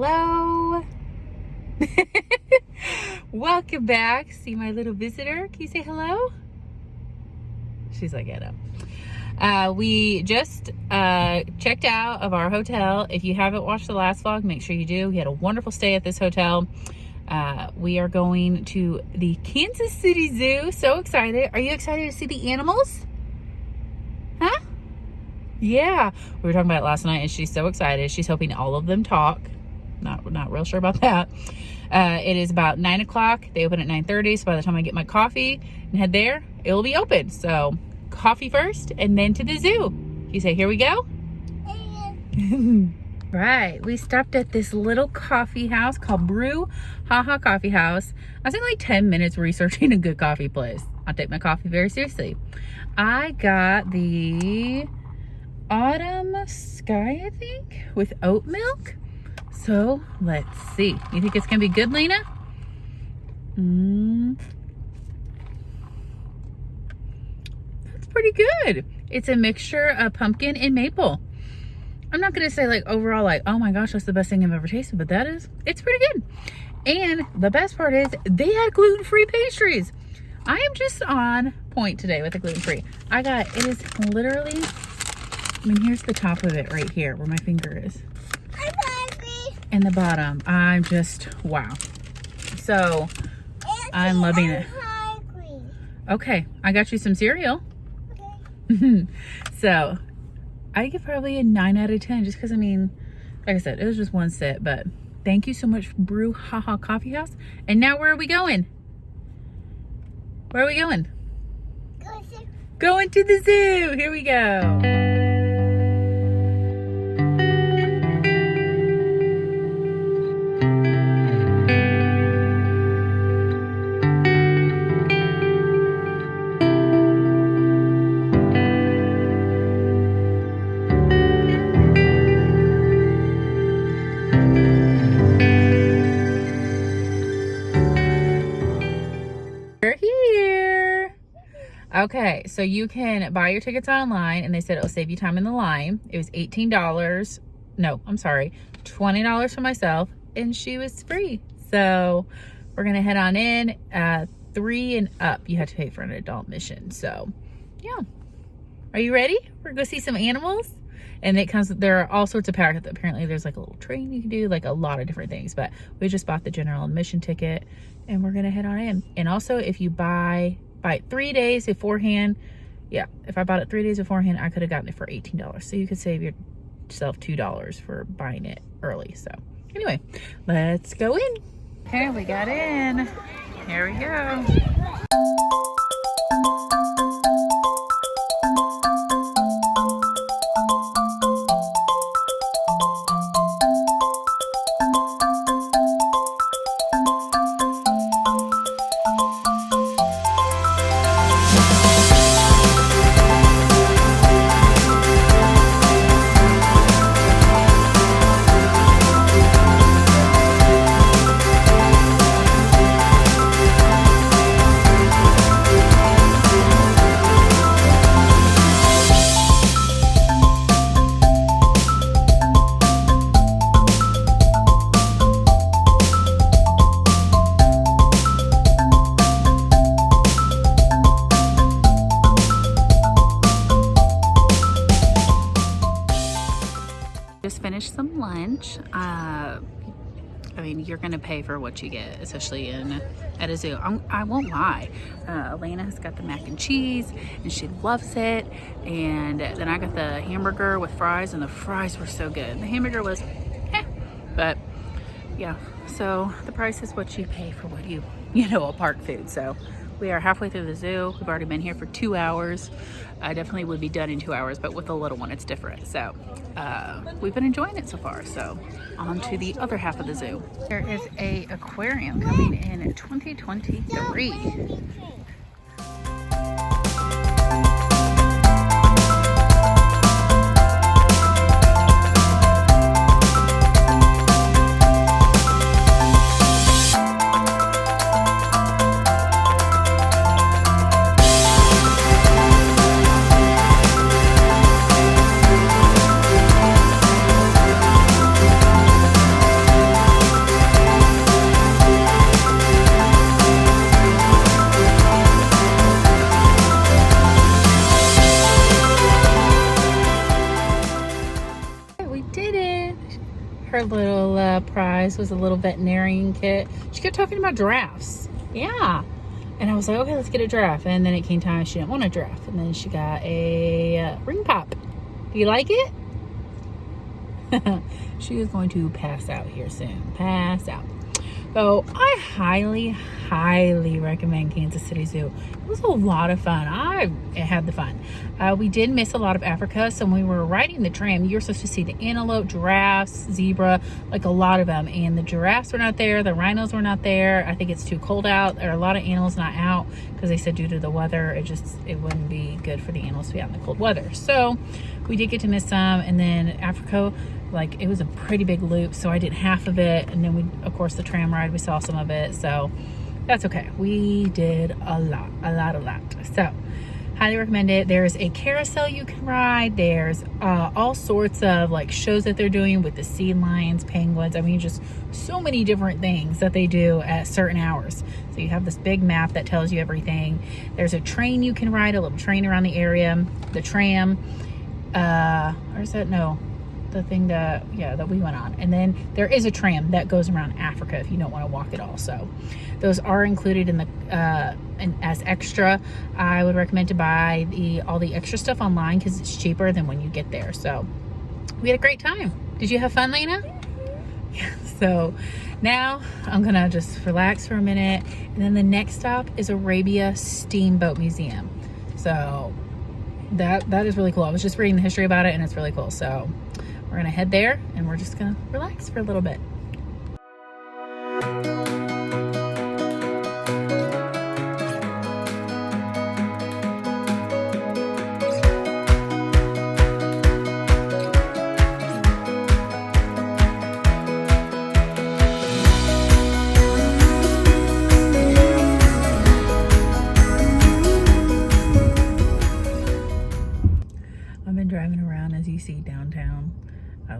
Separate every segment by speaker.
Speaker 1: hello. Welcome back. See my little visitor? Can you say hello? She's like, get up. We just checked out of our hotel. If you haven't watched the last vlog, make sure you do. We had a wonderful stay at this hotel. We are going to the Kansas City Zoo. So excited. Are you excited to see the animals? Huh? Yeah. We were talking about it last night and she's so excited. She's hoping all of them talk. Not real sure about that. It is about 9 o'clock. They open at 9:30. So by the time I get my coffee and head there, it will be open. So coffee first and then to the zoo. You say, here we go? Right. We stopped at this little coffee house called Brew Haha Coffee House. I spent like 10 minutes researching a good coffee place. I take my coffee very seriously. I got the Autumn Sky, I think, with oat milk. So let's see. You think it's gonna be good, Lena? That's pretty good. It's a mixture of pumpkin and maple. I'm not gonna say like overall like, oh my gosh, that's the best thing I've ever tasted, but it's pretty good. And the best part is they had gluten-free pastries. I am just on point today with the gluten-free. It is literally, I mean, here's the top of it right here where my finger is. And the bottom, I'm just, wow. So, I'm loving it. Okay, I got you some cereal. Okay. So, I give probably a 9 out of 10 just because, I mean, like I said, it was just one sit, but thank you so much, Brew Haha Coffee House. And now where are we going? Where are we going? Going to the zoo. Here we go. Okay, so you can buy your tickets online, and they said it'll save you time in the line. It was $18. No, I'm sorry, $20 for myself, and she was free. So we're gonna head on in. 3 and up, you have to pay for an adult admission. So yeah, are you ready? We're gonna go see some animals, and there are all sorts of packages. Apparently, there's like a little train you can do, like a lot of different things. But we just bought the general admission ticket, and we're gonna head on in. And also, if you buy 3 days beforehand, yeah, if I bought it 3 days beforehand, I could have gotten it for $18. So you could save yourself $2 for buying it early. So anyway, let's go in. Okay, we got in. Here we go. Just finished some lunch. I mean, you're gonna pay for what you get, especially at a zoo. I won't lie. Elena has got the mac and cheese, and she loves it. And then I got the hamburger with fries, and the fries were so good. The hamburger was, but yeah. So the price is what you pay for what a park food. So we are halfway through the zoo. We've already been here for 2 hours. I definitely would be done in 2 hours, but with the little one, it's different. So we've been enjoying it so far. So on to the other half of the zoo. There is a aquarium coming in 2023. little prize was a little veterinarian kit. She kept talking about giraffes. Yeah. And I was like, okay, let's get a giraffe. And then it came time she didn't want a giraffe. And then she got a ring pop. Do you like it? She is going to pass out here soon. Pass out. So I highly recommend Kansas City Zoo. It was a lot of fun. I had the fun. We did miss a lot of Africa. So when we were riding the tram, you were supposed to see the antelope, giraffes, zebra, like a lot of them. And the giraffes were not there. The rhinos were not there. I think it's too cold out. There are a lot of animals not out because they said due to the weather, it wouldn't be good for the animals to be out in the cold weather. So we did get to miss some. And then Africa, like, it was a pretty big loop, so I did half of it. And then of course, the tram ride, we saw some of it. So that's okay. We did a lot. So highly recommend it. There's a carousel you can ride. There's all sorts of like shows that they're doing with the sea lions, penguins. I mean, just so many different things that they do at certain hours. So you have this big map that tells you everything. There's a train you can ride, a little train around the area. The tram, or is that, no, the thing that we went on. And then there is a tram that goes around Africa if you don't want to walk at all. So those are included in the and as extra. I would recommend to buy all the extra stuff online because it's cheaper than when you get there. So we had a great time. Did you have fun, Lena? Yeah. So now I'm gonna just relax for a minute, and then the next stop is Arabia Steamboat Museum. So that is really cool. I was just reading the history about it, and it's really cool. So we're gonna head there, and we're just gonna relax for a little bit. I've been driving around, as you see, downtown. I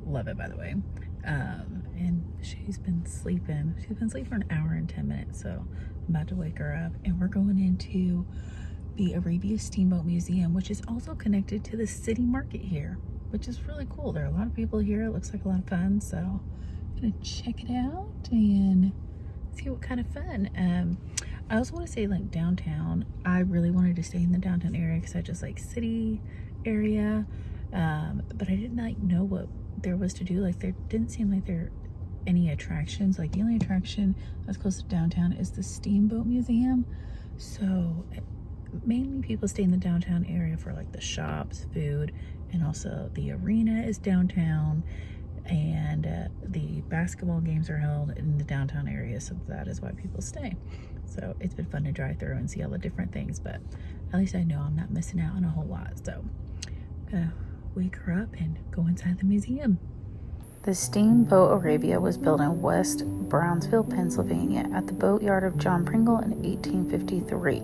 Speaker 1: love it, by the way. And she's been sleeping. She's been sleeping for an hour and 10 minutes. So I'm about to wake her up, and we're going into the Arabia Steamboat Museum, which is also connected to the city market here, which is really cool. There are a lot of people here. It looks like a lot of fun. So I'm gonna check it out and see what kind of fun. I also want to say, like, downtown, I really wanted to stay in the downtown area because I just like city area. But I didn't like know what there was to do. Like, there didn't seem like there any attractions. Like, the only attraction that's close to downtown is the Steamboat Museum. So mainly people stay in the downtown area for like the shops, food, and also the arena is downtown, and the basketball games are held in the downtown area. So that is why people stay. So it's been fun to drive through and see all the different things, but at least I know I'm not missing out on a whole lot. So I'm gonna wake her up and go inside the museum. The Steamboat Arabia was built in West Brownsville, Pennsylvania at the boatyard of John Pringle in 1853.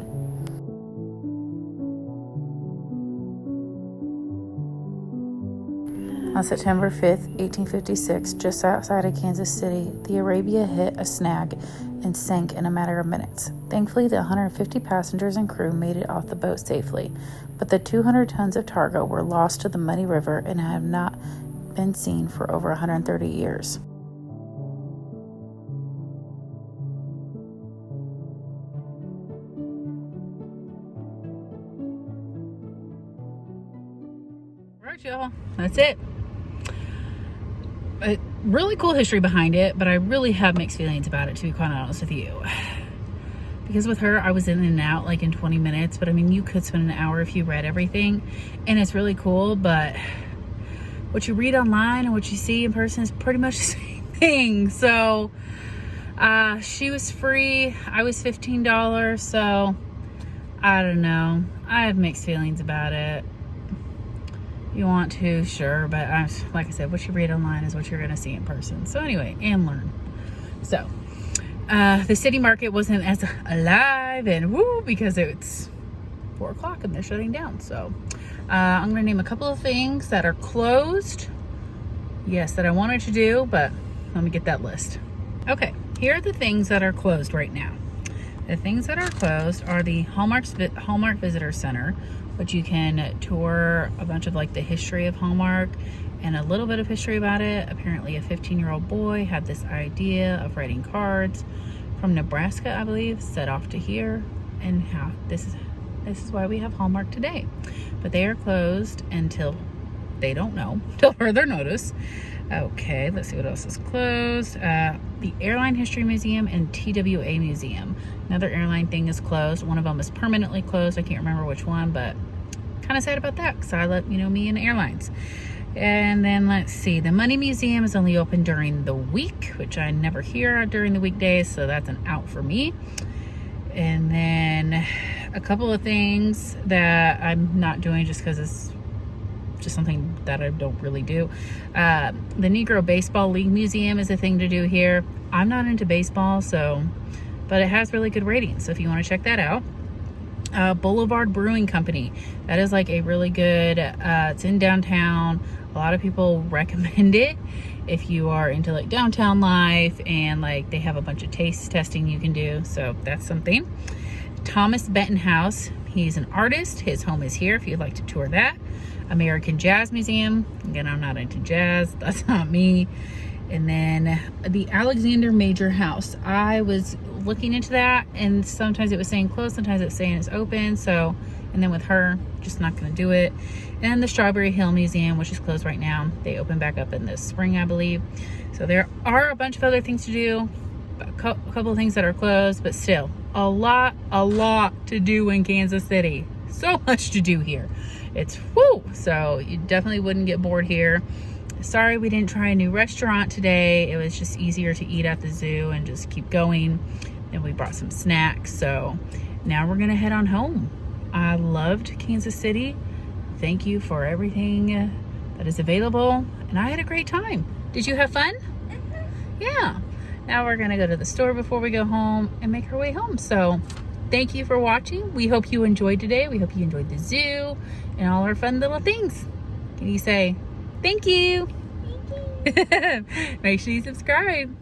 Speaker 1: On September 5th, 1856, just outside of Kansas City, the Arabia hit a snag and sank in a matter of minutes. Thankfully, the 150 passengers and crew made it off the boat safely, but the 200 tons of cargo were lost to the muddy river and have not been seen for over 130 years. All right, y'all, that's it. A really cool history behind it, but I really have mixed feelings about it, to be quite honest with you. Because with her, I was in and out like in 20 minutes, but I mean, you could spend an hour if you read everything, and it's really cool, but what you read online and what you see in person is pretty much the same thing. So she was free, I was $15, so I don't know. I have mixed feelings about it. You want to, sure, but like I said, what you read online is what you're going to see in person. So anyway, and learn. So the city market wasn't as alive and woo because it's 4 o'clock and they're shutting down. So I'm going to name a couple of things that are closed. Yes, that I wanted to do, but let me get that list. Okay, here are the things that are closed right now. The things that are closed are the Hallmark Visitor Center, which you can tour a bunch of like the history of Hallmark and a little bit of history about it. Apparently a 15-year-old boy had this idea of writing cards from Nebraska, I believe, set off to here, and how this is why we have Hallmark today. But they are closed until they don't know, till further notice. Okay, let's see what else is closed. The Airline History Museum and TWA Museum. Another airline thing is closed. One of them is permanently closed. I can't remember which one, but kind of sad about that because I love, me and airlines. And then let's see, the Money Museum is only open during the week, which I never hear during the weekdays, so that's an out for me. And then a couple of things that I'm not doing just because it's just something that I don't really do. The Negro Baseball League Museum is a thing to do here. I'm not into baseball, but it has really good ratings, so if you want to check that out. Boulevard Brewing Company, that is like a really good, it's in downtown. A lot of people recommend it if you are into like downtown life, and like they have a bunch of taste testing you can do, so that's something. Thomas Benton House, he's an artist. His home is here if you'd like to tour that. American Jazz Museum, again, I'm not into jazz, that's not me. And then the Alexander Major House, I was looking into that, and sometimes it was saying closed, sometimes it was saying it's open, so, and then with her, just not going to do it. And the Strawberry Hill Museum, which is closed right now, they open back up in the spring, I believe. So there are a bunch of other things to do, a couple of things that are closed, but still a lot to do in Kansas City. So much to do here. It's whoo, so you definitely wouldn't get bored here. Sorry we didn't try a new restaurant today. It was just easier to eat at the zoo and just keep going. And we brought some snacks, so now we're gonna head on home. I loved Kansas City. Thank you for everything that is available, and I had a great time. Did you have fun? Yeah. Now we're gonna go to the store before we go home and make our way home. So thank you for watching. We hope you enjoyed today. We hope you enjoyed the zoo and all our fun little things. Can you say thank you?
Speaker 2: Thank you.
Speaker 1: Make sure you subscribe.